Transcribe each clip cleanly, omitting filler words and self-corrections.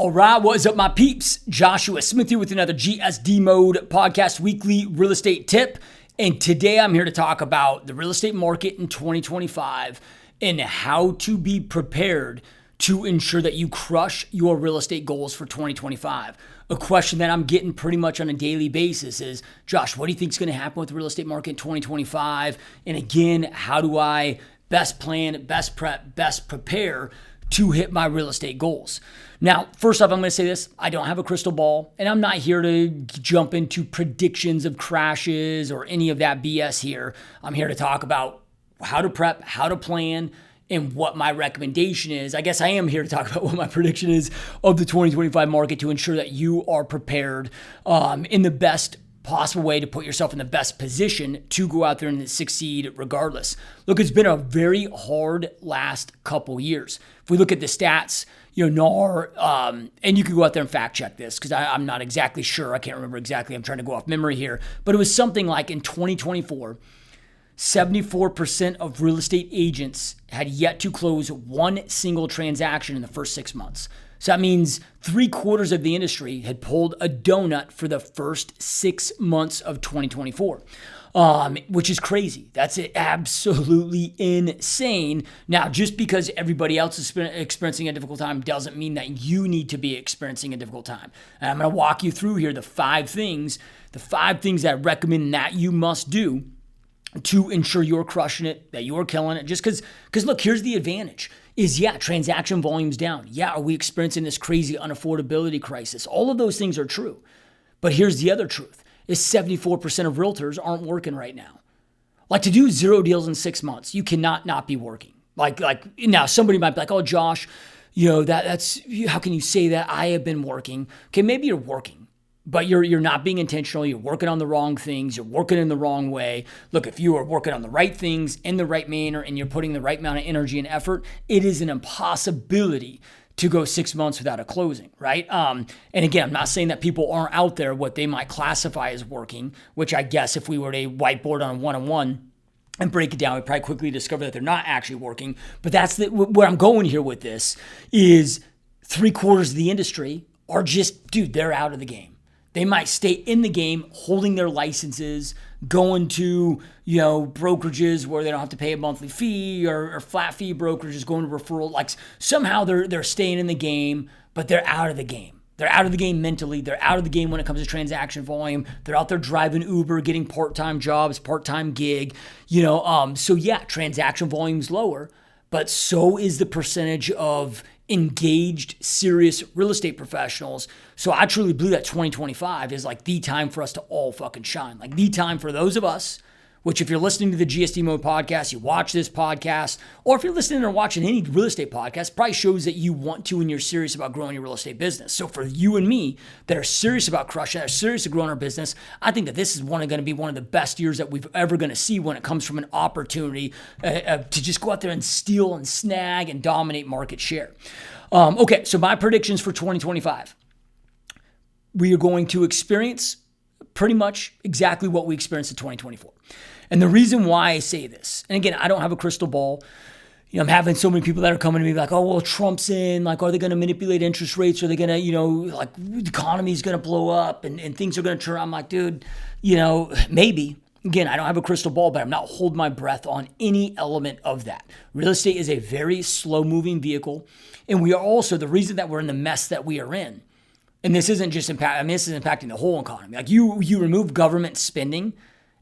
All right, what is up, my peeps? Joshua Smith here with another GSD Mode Podcast Weekly Real Estate Tip. And today I'm here to talk about the real estate market in 2025 and how to be prepared to ensure that you crush your real estate goals for 2025. A question that I'm getting pretty much on a daily basis is, Josh, what do you think is going to happen with the real estate market in 2025? And again, how do I best plan, best prep, best prepare to hit my real estate goals? Now, first off, I'm going to say this. I don't have a crystal ball, and I'm not here to jump into predictions of crashes or any of that BS here. I'm here to talk about how to prep, how to plan, and what my recommendation is. I guess I am here to talk about what my prediction is of the 2025 market to ensure that you are prepared in the best possible way to put yourself in the best position to go out there and succeed regardless. Look, it's been a very hard last couple years. If we look at the stats, NAR, and you can go out there and fact check this because I'm not exactly sure. I can't remember exactly. I'm trying to go off memory here. But it was something like in 2024, 74% of real estate agents had yet to close one single transaction in the first 6 months. So that means 3/4 of the industry had pulled a donut for the first 6 months of 2024, which is crazy. That's absolutely insane. Now, just because everybody else is experiencing a difficult time doesn't mean that you need to be experiencing a difficult time. And I'm going to walk you through here the five things that I recommend that you must do to ensure you're crushing it, that you're killing it. Just because look, here's the advantage is, transaction volume's down. Are we experiencing this crazy unaffordability crisis? All of those things are true. But here's the other truth is 74% of realtors aren't working right now. Like, to do 0 deals in 6 months, you cannot not be working. Like now somebody might be like, oh, Josh, that's how can you say that? I have been working. Okay, maybe you're working, but you're not being intentional. You're working on the wrong things. You're working in the wrong way. Look, if you are working on the right things in the right manner and you're putting the right amount of energy and effort, it is an impossibility to go 6 months without a closing, right? And again, I'm not saying that people aren't out there what they might classify as working, which I guess if we were to whiteboard on a one-on-one and break it down, we'd probably quickly discover that they're not actually working. But that's where I'm going here with this is 3/4 of the industry are just, they're out of the game. They might stay in the game, holding their licenses, going to, brokerages where they don't have to pay a monthly fee or flat fee brokerages, going to referral. Like, somehow they're staying in the game, but they're out of the game. They're out of the game mentally. They're out of the game when it comes to transaction volume. They're out there driving Uber, getting part-time jobs, part-time gig, transaction volume's lower, but so is the percentage of engaged, serious real estate professionals. So I truly believe that 2025 is like the time for us to all fucking shine. Like the time for those of us, which if you're listening to the GSD Mode podcast, you watch this podcast, or if you're listening or watching any real estate podcast, probably shows that you want to and you're serious about growing your real estate business. So for you and me that are serious about crushing, that are serious about growing our business, I think that this is going to be one of the best years that we've ever going to see when it comes from an opportunity to just go out there and steal and snag and dominate market share. Okay, so my predictions for 2025. We are going to experience pretty much exactly what we experienced in 2024. And the reason why I say this, and again, I don't have a crystal ball. I'm having so many people that are coming to me like, oh, well, Trump's in. Like, are they going to manipulate interest rates? Are they going to, the economy's going to blow up and things are going to turn? I'm like, dude, maybe. Again, I don't have a crystal ball, but I'm not holding my breath on any element of that. Real estate is a very slow-moving vehicle. And we are also, the reason that we're in the mess that we are in, and this isn't just this is impacting the whole economy. Like, you remove government spending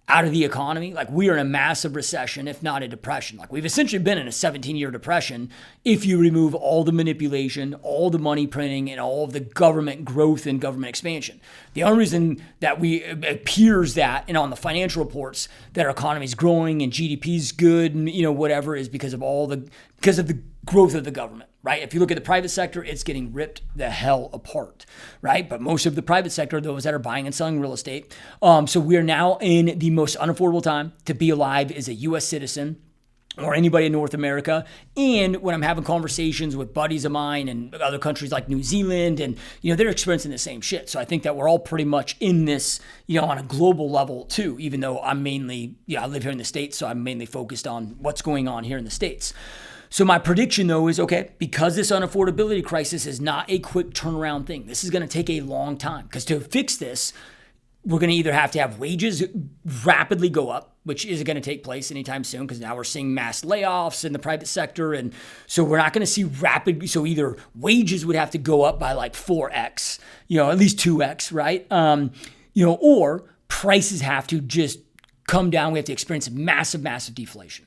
out of the economy, like, we are in a massive recession, if not a depression. Like, we've essentially been in a 17-year depression if you remove all the manipulation, all the money printing, and all of the government growth and government expansion. The only reason that it appears that, and on the financial reports, that our economy is growing and GDP is good and, whatever, is because of the growth of the government, right? If you look at the private sector, it's getting ripped the hell apart, right? But most of the private sector are those that are buying and selling real estate. So we are now in the most unaffordable time to be alive as a U.S. citizen or anybody in North America. And when I'm having conversations with buddies of mine and other countries like New Zealand, and, they're experiencing the same shit. So I think that we're all pretty much in this, on a global level too, even though I'm mainly, I live here in the States, so I'm mainly focused on what's going on here in the States. So my prediction though is, okay, because this unaffordability crisis is not a quick turnaround thing, this is going to take a long time, because to fix this, we're going to either have to have wages rapidly go up, which isn't going to take place anytime soon, because now we're seeing mass layoffs in the private sector. And so we're not going to see so either wages would have to go up by like 4x, at least 2x, right? Or prices have to just come down. We have to experience massive, massive deflation.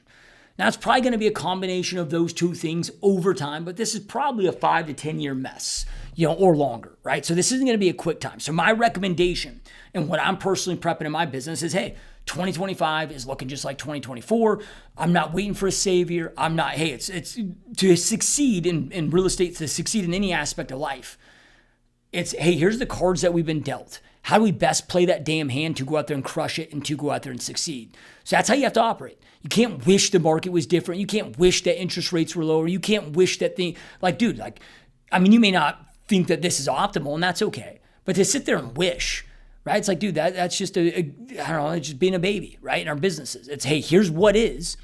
Now, it's probably going to be a combination of those two things over time, but this is probably a 5 to 10 year mess, or longer, right? So this isn't going to be a quick time. So my recommendation and what I'm personally prepping in my business is, hey, 2025 is looking just like 2024. I'm not waiting for a savior. It's to succeed in real estate, to succeed in any aspect of life. It's, hey, here's the cards that we've been dealt. How do we best play that damn hand to go out there and crush it and to go out there and succeed? So that's how you have to operate. You can't wish the market was different. You can't wish that interest rates were lower. You can't wish that you may not think that this is optimal, and that's okay. But to sit there and wish, right? It's like, dude, that's just it's just being a baby, right? In our businesses. It's, hey, here's what is.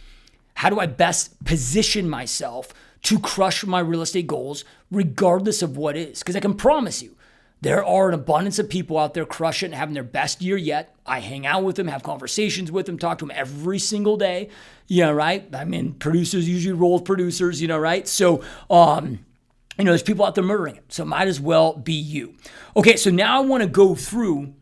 How do I best position myself to crush my real estate goals regardless of what is? Because I can promise you, there are an abundance of people out there crushing and having their best year yet. I hang out with them, have conversations with them, talk to them every single day. Right? I mean, producers usually roll with producers, right? So, there's people out there murdering it. So it might as well be you. Okay, so now I want to go through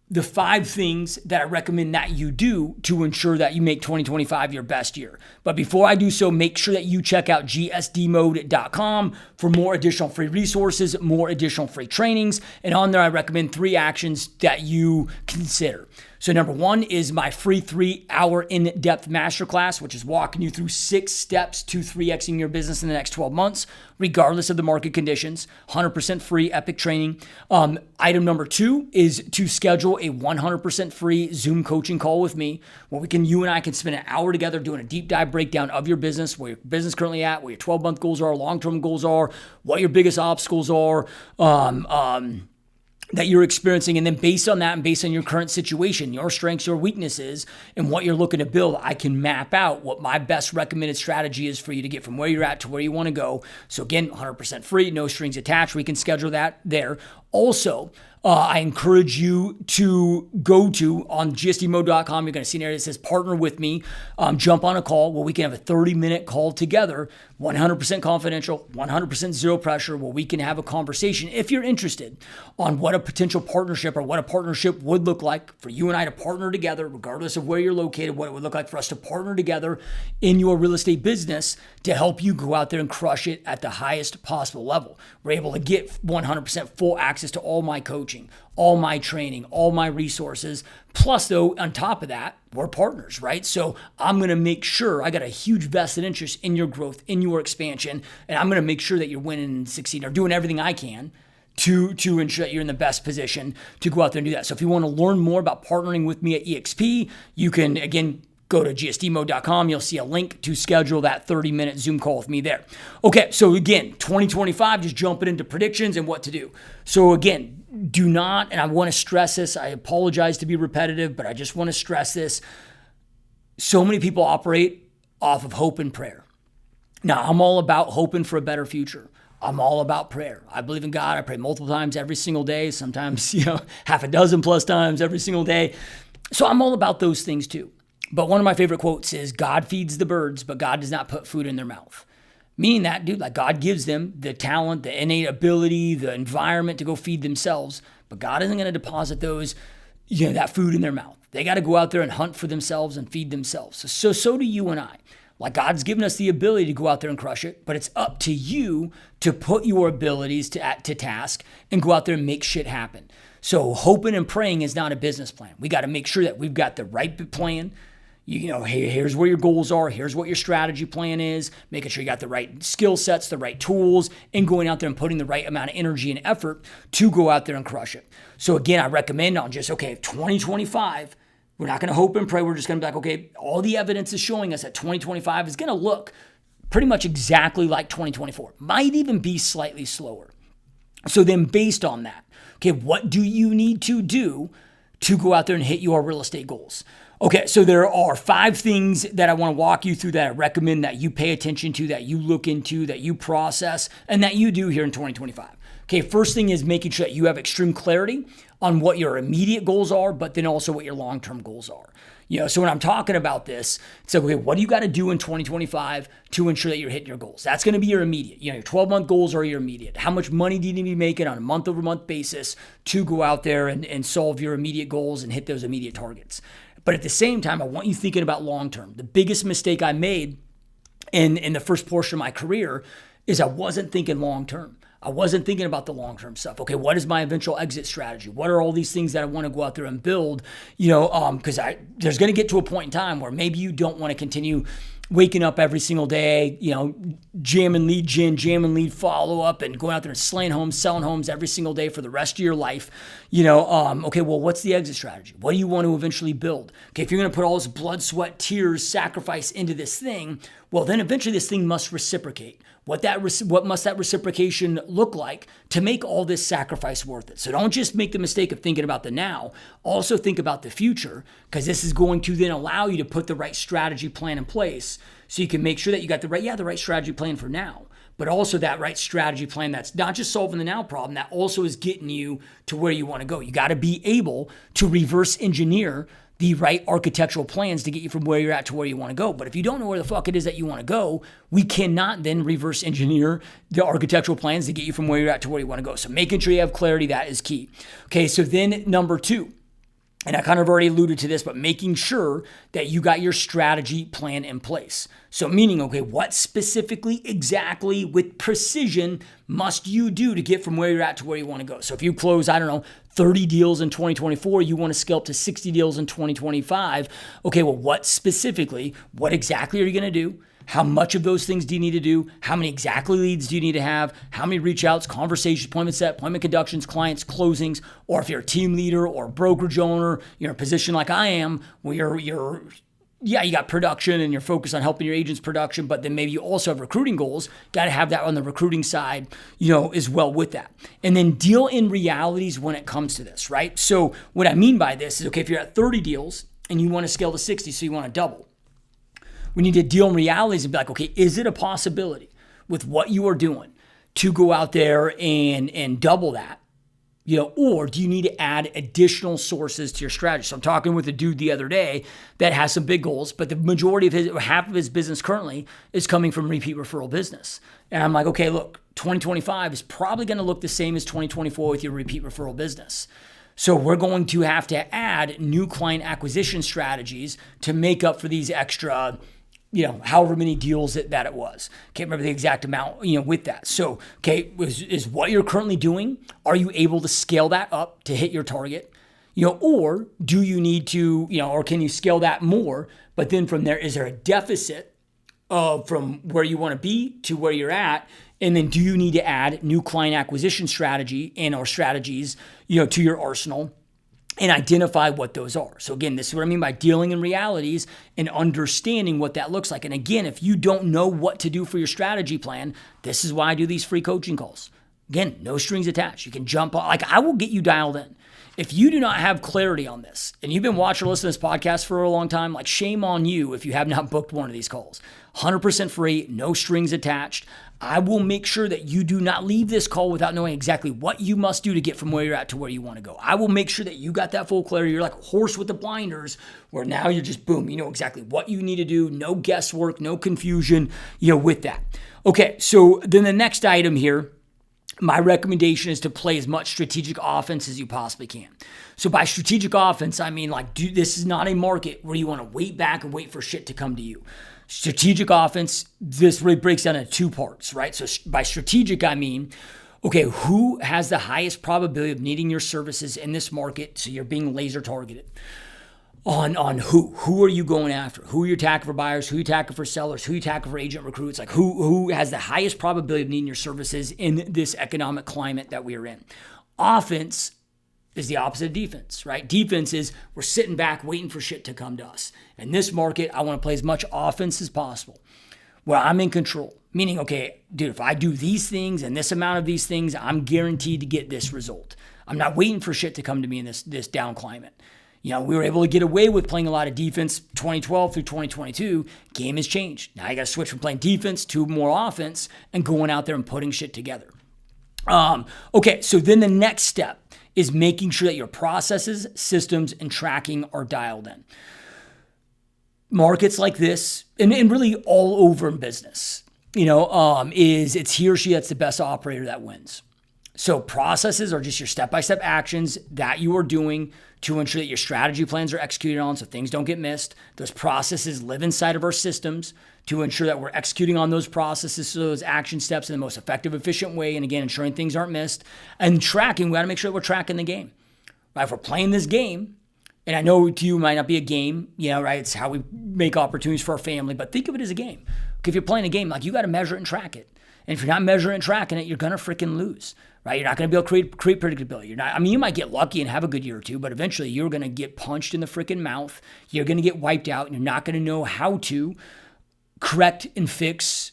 the 5 things that I recommend that you do to ensure that you make 2025 your best year. But before I do so, make sure that you check out gsdmode.com for more additional free resources, more additional free trainings. And on there, I recommend 3 actions that you consider. So number 1 is my free 3-hour in-depth masterclass, which is walking you through 6 steps to 3xing your business in the next 12 months, regardless of the market conditions. 100% free, epic training. Item number 2 is to schedule a 100% free Zoom coaching call with me, where you and I can spend an hour together doing a deep dive breakdown of your business, where your business is currently at, what your 12-month goals are, long-term goals are, what your biggest obstacles are, that you're experiencing. And then based on that and based on your current situation, your strengths, your weaknesses, and what you're looking to build, I can map out what my best recommended strategy is for you to get from where you're at to where you want to go. So again, 100% free, no strings attached. We can schedule that there. Also, I encourage you to go to on gsdmode.com. You're going to see an area that says partner with me. Jump on a call where we can have a 30-minute call together, 100% confidential, 100% zero pressure, where we can have a conversation, if you're interested, on what a potential partnership or what a partnership would look like for you and I to partner together, regardless of where you're located, what it would look like for us to partner together in your real estate business to help you go out there and crush it at the highest possible level. We're able to get 100% full access to all my coaching, all my training, all my resources. Plus, though, on top of that, we're partners, right? So I'm going to make sure I got a huge vested interest in your growth, in your expansion, and I'm going to make sure that you're winning and succeeding, or doing everything I can to ensure that you're in the best position to go out there and do that. So if you want to learn more about partnering with me at EXP, you can, again, go to gsdmode.com. You'll see a link to schedule that 30-minute Zoom call with me there. Okay, so again, 2025, just jumping into predictions and what to do. So again, do not, and I want to stress this, I apologize to be repetitive, but I just want to stress this. So many people operate off of hope and prayer. Now, I'm all about hoping for a better future. I'm all about prayer. I believe in God. I pray multiple times every single day, sometimes, half a dozen plus times every single day. So I'm all about those things too. But one of my favorite quotes is, God feeds the birds, but God does not put food in their mouth. Meaning that, dude, like God gives them the talent, the innate ability, the environment to go feed themselves, but God isn't going to deposit those, that food in their mouth. They got to go out there and hunt for themselves and feed themselves. So do you and I. Like, God's given us the ability to go out there and crush it, but it's up to you to put your abilities to task and go out there and make shit happen. So hoping and praying is not a business plan. We got to make sure that we've got the right plan. Here's where your goals are. Here's what your strategy plan is. Making sure you got the right skill sets, the right tools, and going out there and putting the right amount of energy and effort to go out there and crush it. So again, I recommend on just, 2025, we're not going to hope and pray. We're just going to be like, okay, all the evidence is showing us that 2025 is going to look pretty much exactly like 2024. Might even be slightly slower. So then based on that, okay, what do you need to do to go out there and hit your real estate goals? Okay, so there are 5 things that I want to walk you through that I recommend that you pay attention to, that you look into, that you process, and that you do here in 2025. Okay, first thing is making sure that you have extreme clarity on what your immediate goals are, but then also what your long-term goals are. So when I'm talking about this, it's okay, what do you got to do in 2025 to ensure that you're hitting your goals? That's going to be your immediate. Your 12-month goals are your immediate. How much money do you need to be making on a month-over-month basis to go out there and solve your immediate goals and hit those immediate targets? But at the same time, I want you thinking about long-term. The biggest mistake I made in the first portion of my career is I wasn't thinking long-term. I wasn't thinking about the long-term stuff. Okay, what is my eventual exit strategy? What are all these things that I want to go out there and build? Because there's going to get to a point in time where maybe you don't want to continue waking up every single day, jamming lead gen, jamming lead follow-up, and going out there and slaying homes, selling homes every single day for the rest of your life. Okay, well, what's the exit strategy? What do you want to eventually build? Okay, if you're going to put all this blood, sweat, tears, sacrifice into this thing, well, then eventually this thing must reciprocate. What must that reciprocation look like to make all this sacrifice worth it? So don't just make the mistake of thinking about the now. Also think about the future, because this is going to then allow you to put the right strategy plan in place so you can make sure that you got the right strategy plan for now, but also that right strategy plan that's not just solving the now problem, that also is getting you to where you want to go. You got to be able to reverse engineer the right architectural plans to get you from where you're at to where you want to go. But if you don't know where the fuck it is that you want to go, we cannot then reverse engineer the architectural plans to get you from where you're at to where you want to go. So making sure you have clarity, that is key. Okay, so then number 2, and I kind of already alluded to this, but making sure that you got your strategy plan in place. So meaning, okay, what specifically, exactly, with precision must you do to get from where you're at to where you want to go? So if you close, 30 deals in 2024, you want to scale up to 60 deals in 2025. Okay, well, what exactly are you going to do? How much of those things do you need to do? How many exactly leads do you need to have? How many reach outs, conversations, appointment set, appointment conductions, clients, closings? Or if you're a team leader or a brokerage owner, you're in a position like I am where you got production and you're focused on helping your agents' production, but then maybe you also have recruiting goals. Got to have that on the recruiting side, as well with that. And then deal in realities when it comes to this, right? So what I mean by this is, okay, if you're at 30 deals and you want to scale to 60, so you want to double, we need to deal in realities and be like, okay, is it a possibility with what you are doing to go out there and double that? Or do you need to add additional sources to your strategy? So I'm talking with a dude the other day that has some big goals, but the majority of half of his business currently is coming from repeat referral business. And I'm like, okay, look, 2025 is probably going to look the same as 2024 with your repeat referral business. So we're going to have to add new client acquisition strategies to make up for these extra, however many deals that it was. Can't remember the exact amount, with that. So, okay, is what you're currently doing, are you able to scale that up to hit your target? Or do you need to, or can you scale that more? But then from there, is there a deficit from where you want to be to where you're at? And then do you need to add new client acquisition strategy or strategies, to your arsenal? And identify what those are. So again, this is what I mean by dealing in realities and understanding what that looks like. And again, if you don't know what to do for your strategy plan, this is why I do these free coaching calls. Again, no strings attached. You can jump on, I will get you dialed in. If you do not have clarity on this, and you've been watching or listening to this podcast for a long time, shame on you if you have not booked one of these calls. 100% free, no strings attached. I will make sure that you do not leave this call without knowing exactly what you must do to get from where you're at to where you want to go. I will make sure that you got that full clarity. You're like a horse with the blinders, where now you're just boom, you know exactly what you need to do. No guesswork, no confusion, with that. Okay, so then the next item here, my recommendation is to play as much strategic offense as you possibly can. So by strategic offense, I mean this is not a market where you want to wait back and wait for shit to come to you. Strategic offense, this really breaks down into 2 parts, right? So by strategic, I mean, okay, who has the highest probability of needing your services in this market? So you're being laser targeted. On who are you going after? Who are you attacking for buyers? Who are you attacking for sellers? Who are you attacking for agent recruits? Who has the highest probability of needing your services in this economic climate that we are in? Offense is the opposite of defense, right? Defense is we're sitting back waiting for shit to come to us. In this market, I want to play as much offense as possible, where I'm in control. Meaning, okay, dude, if I do these things and this amount of these things, I'm guaranteed to get this result. I'm not waiting for shit to come to me in this down climate. We were able to get away with playing a lot of defense 2012 through 2022. Game has changed. Now you got to switch from playing defense to more offense and going out there and putting shit together. Okay, so then the next step is making sure that your processes, systems, and tracking are dialed in. Markets like this, and really all over in business, is it's he or she that's the best operator that wins. So processes are just your step-by-step actions that you are doing to ensure that your strategy plans are executed on so things don't get missed. Those processes live inside of our systems to ensure that we're executing on those processes, so those action steps in the most effective, efficient way, and again, ensuring things aren't missed. And tracking, we got to make sure that we're tracking the game. Right? If we're playing this game, and I know to you it might not be a game, right? It's how we make opportunities for our family, but think of it as a game. If you're playing a game, you got to measure it and track it. And if you're not measuring and tracking it, you're going to freaking lose, right? You're not going to be able to create predictability. You might get lucky and have a good year or two, but eventually you're going to get punched in the freaking mouth. You're going to get wiped out, and you're not going to know how to correct and fix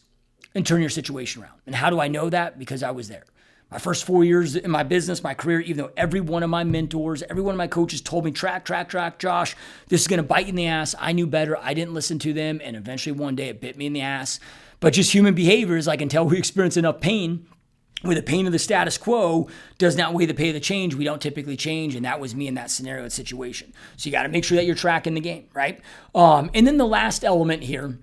and turn your situation around. And how do I know that? Because I was there. My first 4 years in my business, my career, even though every one of my mentors, every one of my coaches told me, track, Josh, this is going to bite you in the ass. I knew better. I didn't listen to them. And eventually one day it bit me in the ass. But just human behavior is until we experience enough pain, where the pain of the status quo does not weigh the pain of the change, we don't typically change. And that was me in that scenario and situation. So you got to make sure that you're tracking the game, right? And then the last element here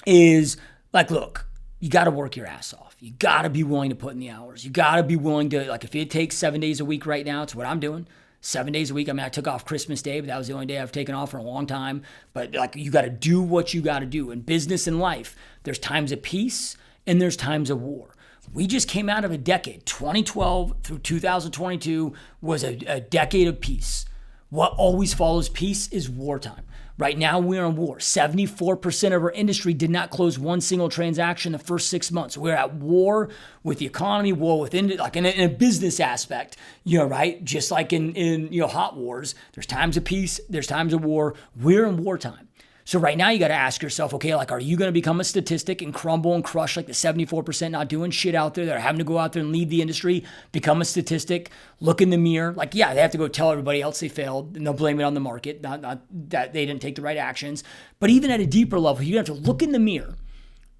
is look, you got to work your ass off. You got to be willing to put in the hours. You got to be willing to, if it takes 7 days a week right now, it's what I'm doing. 7 days a week. I took off Christmas Day, but that was the only day I've taken off for a long time. But you got to do what you got to do. In business and life, there's times of peace and there's times of war. We just came out of a decade. 2012 through 2022 was a decade of peace. What always follows peace is wartime. Right now, we're in war. 74% of our industry did not close one single transaction the first 6 months. We're at war with the economy, war within, in a business aspect, right? Just like in hot wars, there's times of peace, there's times of war. We're in wartime. So right now you got to ask yourself, okay, are you going to become a statistic and crumble and crush like the 74% not doing shit out there that are having to go out there and leave the industry, become a statistic, look in the mirror? They have to go tell everybody else they failed and they'll blame it on the market, not that they didn't take the right actions. But even at a deeper level, you have to look in the mirror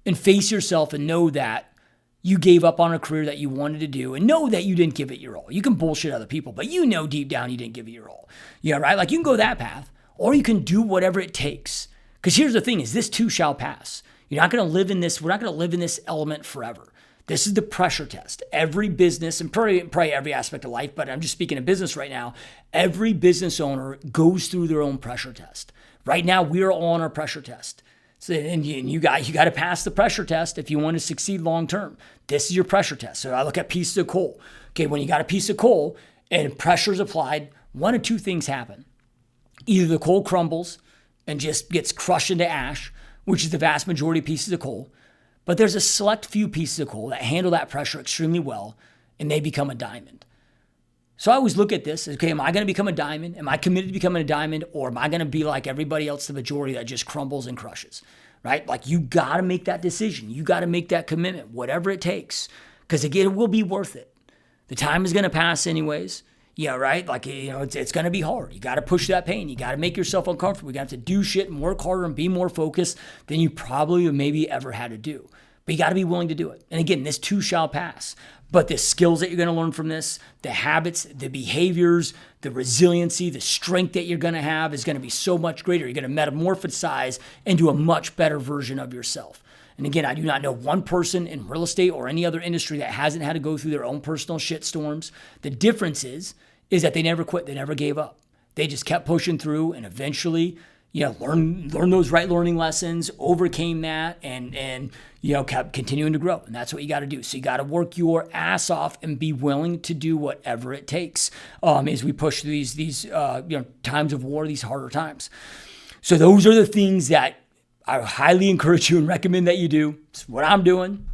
and face yourself and know that you gave up on a career that you wanted to do and know that you didn't give it your all. You can bullshit other people, but deep down you didn't give it your all. Yeah, right? You can go that path, or you can do whatever it takes. Because here's the thing is this too shall pass. You're not going to live in this. We're not going to live in this element forever. This is the pressure test. Every business, and probably every aspect of life, but I'm just speaking of business right now, every business owner goes through their own pressure test. Right now, we are all on our pressure test. So, and you got to pass the pressure test if you want to succeed long term. This is your pressure test. So I look at pieces of coal. Okay, when you got a piece of coal and pressure is applied, one of two things happen. Either the coal crumbles and just gets crushed into ash, which is the vast majority of pieces of coal. But there's a select few pieces of coal that handle that pressure extremely well, and they become a diamond. So I always look at this as, okay, am I going to become a diamond? Am I committed to becoming a diamond? Or am I going to be like everybody else, the majority that just crumbles and crushes, right? You got to make that decision. You got to make that commitment, whatever it takes. Because again, it will be worth it. The time is going to pass anyways. Yeah, right? It's going to be hard. You got to push that pain. You got to make yourself uncomfortable. You got to do shit and work harder and be more focused than you probably maybe ever had to do. But you got to be willing to do it. And again, this too shall pass. But the skills that you're going to learn from this, the habits, the behaviors, the resiliency, the strength that you're going to have is going to be so much greater. You're going to metamorphosize into a much better version of yourself. And again, I do not know one person in real estate or any other industry that hasn't had to go through their own personal shitstorms. The difference is that they never quit. They never gave up. They just kept pushing through and eventually, learn those right learning lessons, overcame that, and kept continuing to grow. And that's what you got to do. So you got to work your ass off and be willing to do whatever it takes as we push through these times of war, these harder times. So those are the things that I highly encourage you and recommend that you do. It's what I'm doing,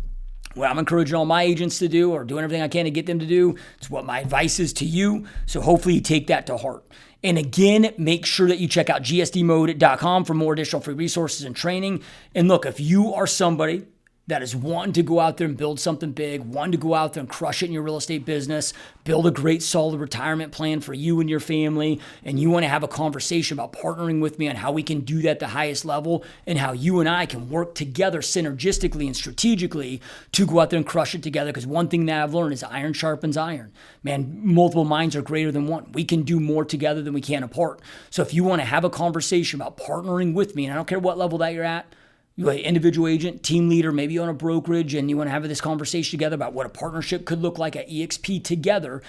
what I'm encouraging all my agents to do, or doing everything I can to get them to do. It's what my advice is to you. So hopefully you take that to heart. And again, make sure that you check out gsdmode.com for more additional free resources and training. And look, if you are somebody that is wanting to go out there and build something big, wanting to go out there and crush it in your real estate business, build a great solid retirement plan for you and your family, and you want to have a conversation about partnering with me on how we can do that at the highest level and how you and I can work together synergistically and strategically to go out there and crush it together. Because one thing that I've learned is iron sharpens iron. Man, multiple minds are greater than one. We can do more together than we can apart. So if you want to have a conversation about partnering with me, and I don't care what level that you're at, you're an individual agent, team leader, maybe you own a brokerage, and you want to have this conversation together about what a partnership could look like at EXP together,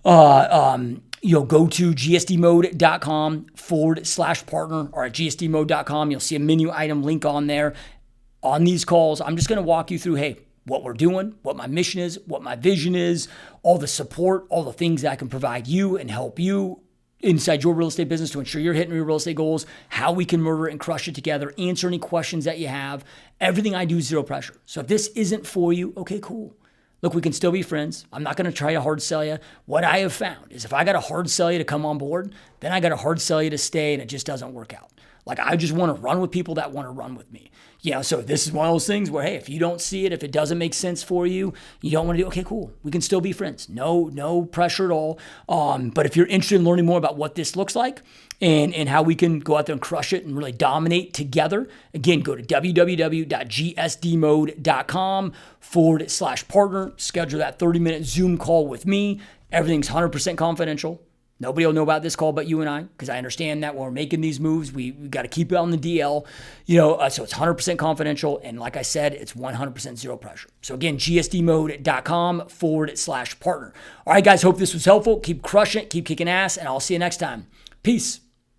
go to gsdmode.com/partner or at gsdmode.com. You'll see a menu item link on there. On these calls, I'm just going to walk you through, hey, what we're doing, what my mission is, what my vision is, all the support, all the things that I can provide you and help you inside your real estate business to ensure you're hitting your real estate goals, how we can murder it and crush it together, answer any questions that you have. Everything I do is zero pressure. So if this isn't for you, okay, cool. Look, we can still be friends. I'm not going to try to hard sell you. What I have found is if I got to hard sell you to come on board, then I got to hard sell you to stay, and it just doesn't work out. Like, I just want to run with people that want to run with me. So this is one of those things where, hey, if you don't see it, if it doesn't make sense for you, you don't want to do, okay, cool. We can still be friends. No pressure at all. But if you're interested in learning more about what this looks like and how we can go out there and crush it and really dominate together, again, go to www.gsdmode.com/partner, schedule that 30-minute Zoom call with me. Everything's 100% confidential. Nobody will know about this call but you and I, because I understand that when we're making these moves, we got to keep it on the DL, so it's 100% confidential. And like I said, it's 100% zero pressure. So again, gsdmode.com/partner. All right, guys, hope this was helpful. Keep crushing it, keep kicking ass, and I'll see you next time. Peace.